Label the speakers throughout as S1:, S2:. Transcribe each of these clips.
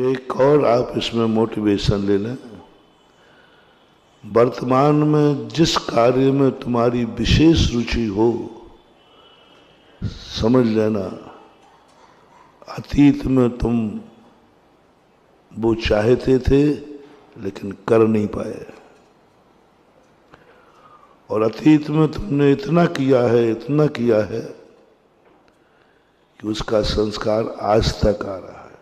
S1: एक और आप इसमें मोटिवेशन ले लें। वर्तमान में जिस कार्य में तुम्हारी विशेष रुचि हो, समझ लेना अतीत में तुम वो चाहते थे लेकिन कर नहीं पाए, और अतीत में तुमने इतना किया है कि उसका संस्कार आज तक आ रहा है।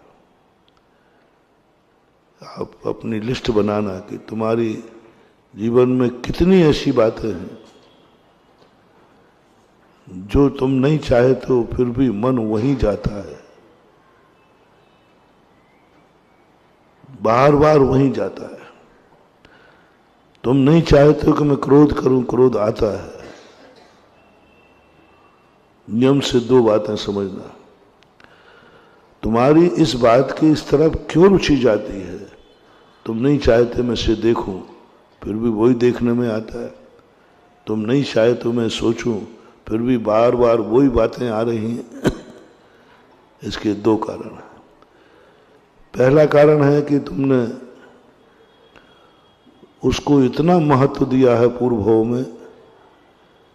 S1: आप अपनी लिस्ट बनाना कि तुम्हारी जीवन में कितनी ऐसी बातें हैं जो तुम नहीं चाहते हो फिर भी मन वहीं जाता है, बार बार वहीं जाता है। तुम नहीं चाहते हो कि मैं क्रोध करूं, क्रोध आता है। नियम से दो बातें समझना, तुम्हारी इस बात की इस तरफ क्यों रुचि जाती है। तुम नहीं चाहते मैं इसे देखूं फिर भी वही देखने में आता है। तुम नहीं चाहते मैं सोचूं फिर भी बार बार वही बातें आ रही हैं। इसके दो कारण हैं। पहला कारण है कि तुमने उसको इतना महत्व दिया है, पूर्व भाव में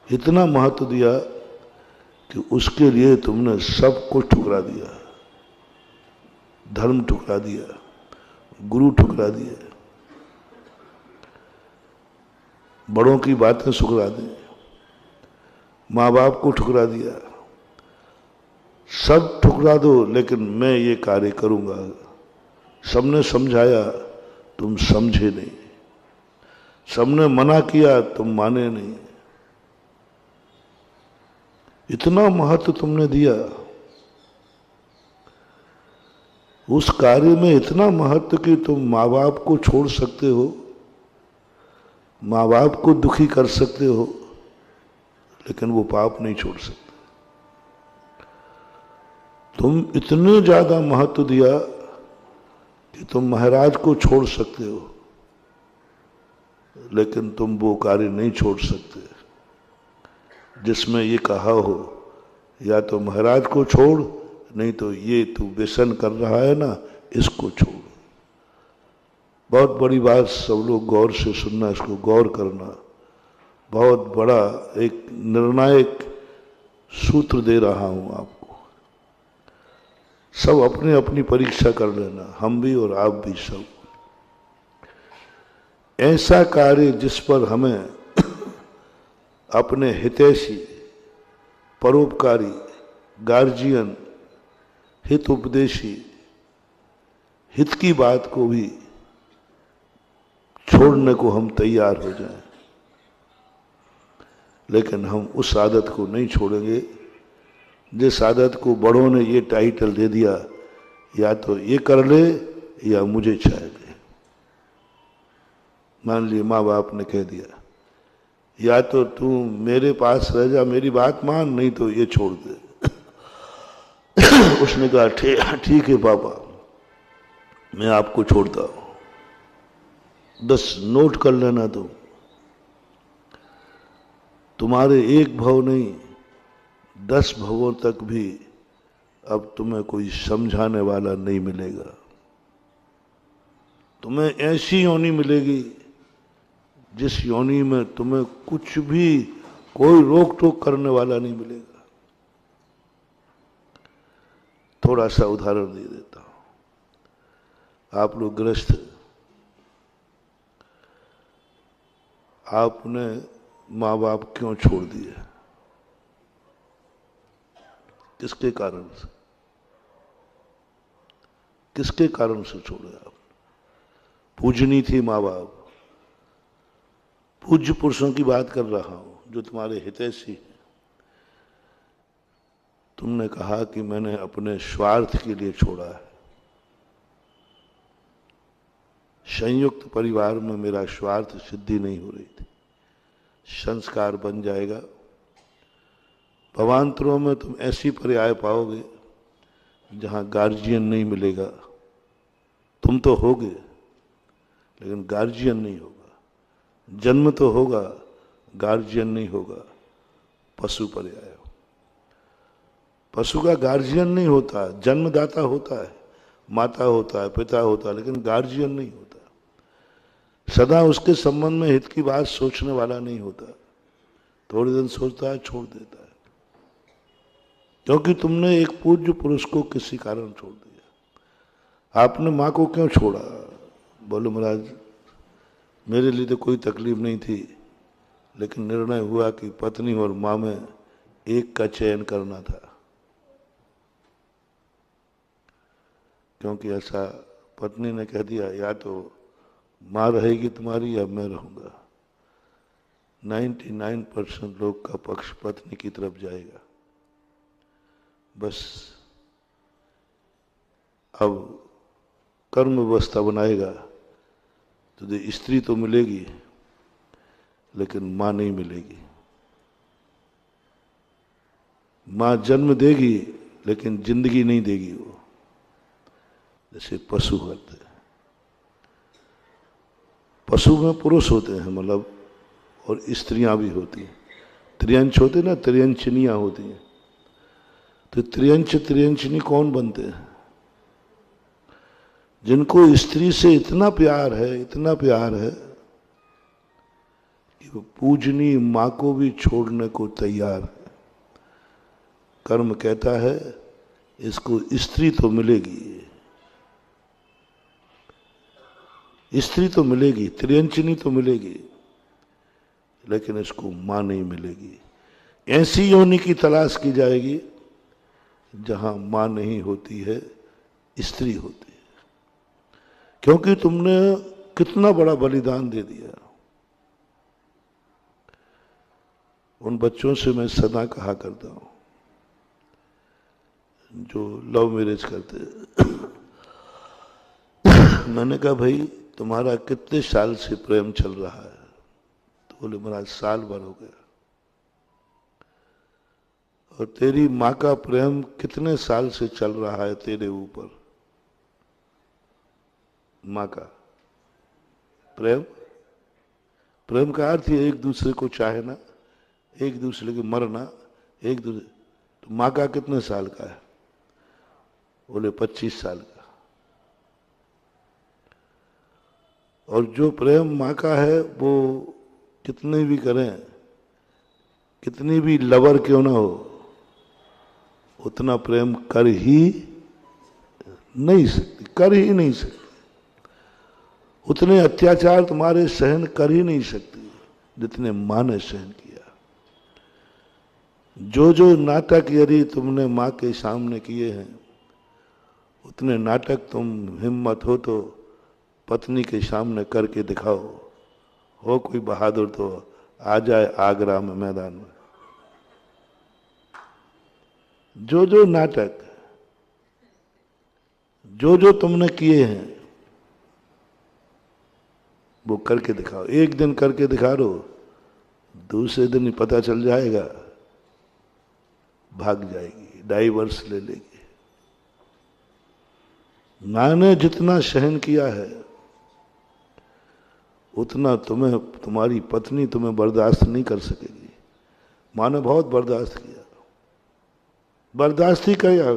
S1: इतना महत्व दिया कि उसके लिए तुमने सब कुछ ठुकरा दिया। धर्म ठुकरा दिया, गुरु ठुकरा दिए, बड़ों की बातें ठुकरा दी, माँ बाप को ठुकरा दिया। सब ठुकरा दो लेकिन मैं ये कार्य करूंगा। सबने समझाया, तुम समझे नहीं। सबने मना किया, तुम माने नहीं। इतना महत्व तुमने दिया उस कार्य में, इतना महत्व कि तुम माँ बाप को छोड़ सकते हो, माँ बाप को दुखी कर सकते हो, लेकिन वो पाप नहीं छोड़ सकते। तुम इतने ज्यादा महत्व दिया कि तुम महाराज को छोड़ सकते हो, लेकिन तुम वो कार्य नहीं छोड़ सकते जिसमें ये कहा हो या तो महाराज को छोड़, नहीं तो ये तू व्यसन कर रहा है ना, इसको छोड़। बहुत बड़ी बात, सब लोग गौर से सुनना, इसको गौर करना। बहुत बड़ा एक निर्णायक सूत्र दे रहा हूं आपको। सब अपने अपनी परीक्षा कर लेना, हम भी और आप भी सब। ऐसा कार्य जिस पर हमें अपने हितैषी, परोपकारी, गार्जियन, हित उपदेशी, हित की बात को भी छोड़ने को हम तैयार हो जाएं, लेकिन हम उस आदत को नहीं छोड़ेंगे जिस आदत को बड़ों ने ये टाइटल दे दिया, या तो ये कर ले या मुझे चाहे ले। मान लिए माँ बाप ने कह दिया या तो तू मेरे पास रह जा, मेरी बात मान, नहीं तो ये छोड़ दे। उसने कहा ठीक है पापा, मैं आपको छोड़ता हूं। 10 नोट कर लेना। तुम्हारे एक भाव नहीं 10 भावों तक भी अब तुम्हें कोई समझाने वाला नहीं मिलेगा। तुम्हें ऐसी योनि मिलेगी जिस योनि में तुम्हें कुछ भी, कोई रोक टोक करने वाला नहीं मिलेगा। थोड़ा सा उदाहरण दे देता हूं। आप लोग गृहस्थ, आपने माँ बाप क्यों छोड़ दिए? किसके कारण से? किसके कारण से छोड़े आप? पूजनी थी माँ बाप। पूज्य पुरुषों की बात कर रहा हूं जो तुम्हारे हितैषी हैं। तुमने कहा कि मैंने अपने स्वार्थ के लिए छोड़ा है। संयुक्त परिवार में मेरा स्वार्थ सिद्धि नहीं हो रही थी। संस्कार बन जाएगा। भवांतरों में तुम ऐसी पर्याय पाओगे जहां गार्जियन नहीं मिलेगा। तुम तो होगे लेकिन गार्जियन नहीं होगा। जन्म तो होगा, गार्जियन नहीं होगा। पशु पर्याय हो। पशु का गार्जियन नहीं होता, जन्मदाता होता है। माता होता है, पिता होता है, लेकिन गार्जियन नहीं होता। सदा उसके संबंध में हित की बात सोचने वाला नहीं होता। थोड़े दिन सोचता है, छोड़ देता है, क्योंकि तुमने एक पूज्य पुरुष को किसी कारण छोड़ दिया। आपने माँ को क्यों छोड़ा? बोले महाराज मेरे लिए तो कोई तकलीफ नहीं थी, लेकिन निर्णय हुआ कि पत्नी और माँ में एक का चयन करना था, क्योंकि ऐसा पत्नी ने कह दिया या तो माँ रहेगी तुम्हारी या मैं रहूंगा। 99% लोग का पक्ष पत्नी की तरफ जाएगा। बस अब कर्म व्यवस्था बनाएगा तो स्त्री तो मिलेगी, लेकिन माँ नहीं मिलेगी। माँ जन्म देगी, लेकिन जिंदगी नहीं देगी वो, जैसे पशु होते हैं। पशु में पुरुष होते हैं, मतलब, और स्त्रियां भी होती हैं। त्रियंच होते ना, त्रियंचनियां होती हैं। तो त्रियंच त्रियंचनी कौन बनते हैं? जिनको स्त्री से इतना प्यार है, इतना प्यार है कि वो पूजनी माँ को भी छोड़ने को तैयार है। कर्म कहता है इसको स्त्री तो मिलेगी, स्त्री तो मिलेगी, त्रियंचनी तो मिलेगी, लेकिन इसको मां नहीं मिलेगी। ऐसी योनि की तलाश की जाएगी जहां मां नहीं होती है, स्त्री होती है। क्योंकि तुमने कितना बड़ा बलिदान दे दिया। उन बच्चों से मैं सदा कहा करता हूं जो लव मैरिज करते हैं, मैंने कहा भाई तुम्हारा कितने साल से प्रेम चल रहा है? तो बोले महाराज साल भर हो गया। और तेरी माँ का प्रेम कितने साल से चल रहा है तेरे ऊपर? माँ का प्रेम, प्रेम का अर्थ है एक दूसरे को चाहना, एक दूसरे के मरना, एक दूसरे। तो माँ का कितने साल का है? बोले 25 साल का। और जो प्रेम माँ का है वो कितने भी करें, कितनी भी लवर क्यों ना हो, उतना प्रेम कर ही नहीं सकती, कर ही नहीं सकती। उतने अत्याचार तुम्हारे सहन कर ही नहीं सकती जितने माँ ने सहन किया। जो जो नाटक यदि तुमने माँ के सामने किए हैं, उतने नाटक तुम हिम्मत हो तो पत्नी के सामने करके दिखाओ। हो कोई बहादुर तो आ जाए आगरा में मैदान में। जो जो नाटक, जो जो तुमने किए हैं, वो करके दिखाओ। एक दिन करके दिखा दो, दूसरे दिन ही पता चल जाएगा, भाग जाएगी, डाइवर्स ले लेगी। मां ने जितना सहन किया है उतना तुम्हें, तुम्हारी पत्नी तुम्हें बर्दाश्त नहीं कर सकेगी। मां ने बहुत बर्दाश्त किया, बर्दाश्त ही किया,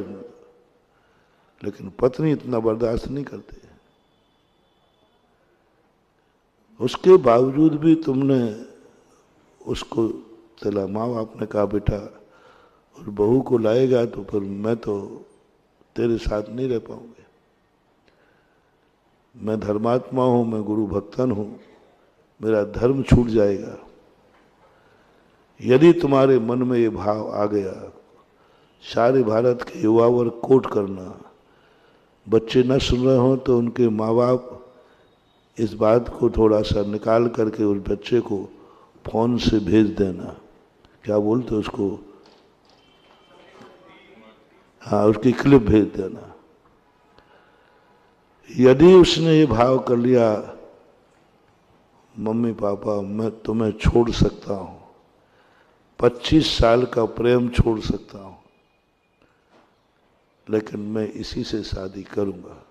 S1: लेकिन पत्नी इतना बर्दाश्त नहीं करती। उसके बावजूद भी तुमने उसको चला। माँ बाप ने कहा बेटा और बहू को लाएगा तो फिर मैं तो तेरे साथ नहीं रह पाऊंगी। मैं धर्मात्मा हूं, मैं गुरु भक्तन हूं, मेरा धर्म छूट जाएगा। यदि तुम्हारे मन में ये भाव आ गया, सारे भारत के युवा वर्ग कोट करना। बच्चे न सुन रहे हो तो उनके माँ बाप इस बात को थोड़ा सा निकाल करके उस बच्चे को फोन से भेज देना। क्या बोलते उसको? हाँ, उसकी क्लिप भेज देना। यदि उसने ये भाव कर लिया मम्मी पापा मैं तुम्हें छोड़ सकता हूं, 25 साल का प्रेम छोड़ सकता हूं, लेकिन मैं इसी से शादी करूंगा।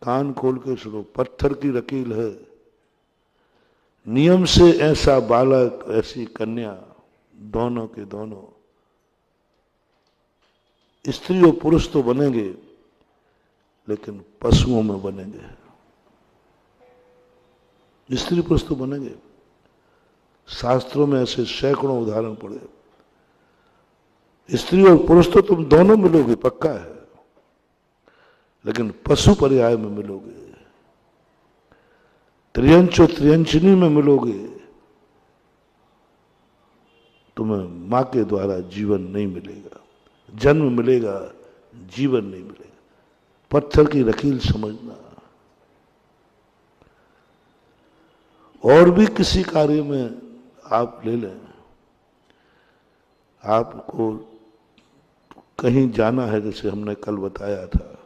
S1: कान खोल के सुनो, पत्थर की लकीर है। नियम से ऐसा बालक, ऐसी कन्या, दोनों के दोनों स्त्री और पुरुष तो बनेंगे, लेकिन पशुओं में बनेंगे। स्त्री पुरुष तो बनेंगे। शास्त्रों में ऐसे सैकड़ों उदाहरण पड़े। स्त्री और पुरुष तो तुम दोनों मिलोगे, पक्का है, लेकिन पशु पर्याय में मिलोगे, त्रियंच और त्रियंचनी में मिलोगे। तुम्हें मां के द्वारा जीवन नहीं मिलेगा, जन्म मिलेगा, जीवन नहीं मिलेगा। पत्थर की लकीर समझना। और भी किसी कार्य में आप ले लें, आपको कहीं जाना है, जैसे हमने कल बताया था,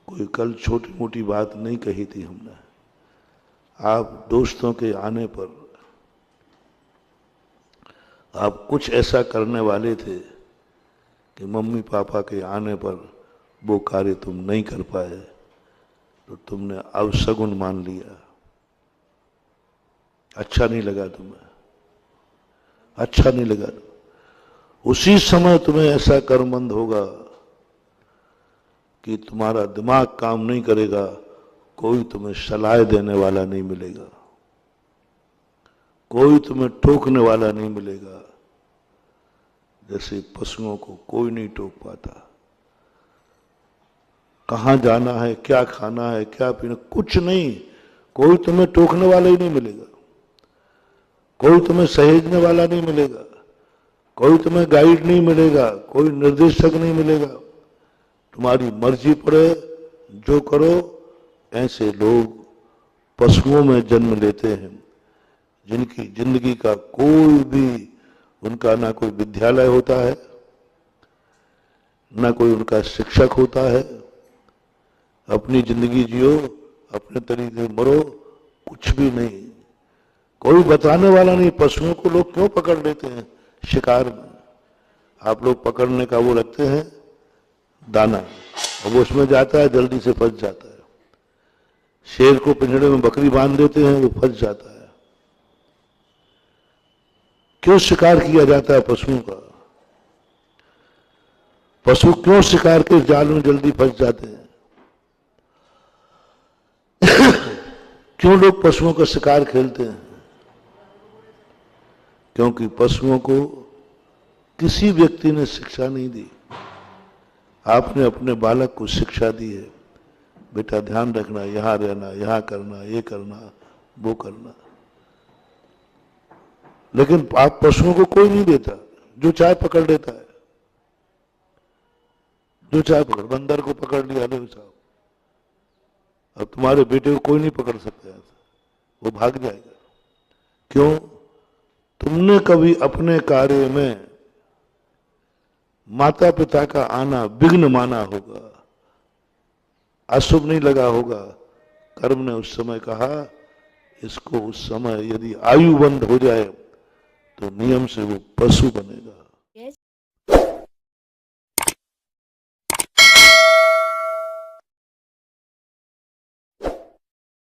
S1: कोई कल छोटी मोटी बात नहीं कही थी हमने। आप दोस्तों के आने पर आप कुछ ऐसा करने वाले थे कि मम्मी पापा के आने पर वो कार्य तुम नहीं कर पाए, तो तुमने अवशगुन मान लिया, अच्छा नहीं लगा तुम्हें, अच्छा नहीं लगा। उसी समय तुम्हें ऐसा कर्मबंध होगा कि तुम्हारा दिमाग काम नहीं करेगा, कोई तुम्हें सलाह देने वाला नहीं मिलेगा, कोई तुम्हें टोकने वाला नहीं मिलेगा। जैसे पशुओं को कोई नहीं टोक पाता। कहां जाना है, क्या खाना है, क्या पीना, कुछ नहीं, कोई तुम्हें टोकने वाला ही नहीं मिलेगा, कोई तुम्हें सहेजने वाला नहीं मिलेगा, कोई तुम्हें गाइड नहीं मिलेगा, कोई निर्देशक नहीं मिलेगा। तुम्हारी मर्जी पड़े जो करो। ऐसे लोग पशुओं में जन्म लेते हैं, जिनकी जिंदगी का कोई भी, उनका ना कोई विद्यालय होता है, ना कोई उनका शिक्षक होता है। अपनी जिंदगी जियो, अपने तरीके मरो, कुछ भी नहीं, कोई बताने वाला नहीं। पशुओं को लोग क्यों पकड़ लेते हैं शिकार में? आप लोग पकड़ने का वो रखते हैं दाना, और वो उसमें जाता है, जल्दी से फंस जाता है। शेर को पिंजड़े में बकरी बांध देते हैं, वो फंस जाता है। क्यों शिकार किया जाता है पशुओं का? पशु क्यों शिकार के जाल में जल्दी फंस जाते हैं? क्यों लोग पशुओं का शिकार खेलते हैं? क्योंकि पशुओं को किसी व्यक्ति ने शिक्षा नहीं दी। आपने अपने बालक को शिक्षा दी है, बेटा ध्यान रखना, यहां रहना, यहां करना, ये करना, वो करना। लेकिन आप पशुओं को कोई नहीं देता, जो चाहे पकड़ लेता है, जो चाहे पकड़। बंदर को पकड़ लिया, ले साहब, अब तुम्हारे बेटे को कोई नहीं पकड़ सकता है, वो भाग जाएगा। क्यों? तुमने कभी अपने कार्य में माता पिता का आना विघ्न माना होगा, अशुभ नहीं लगा होगा। कर्म ने उस समय कहा, इसको उस समय यदि आयु बंद हो जाए तो नियम से वो पशु बनेगा।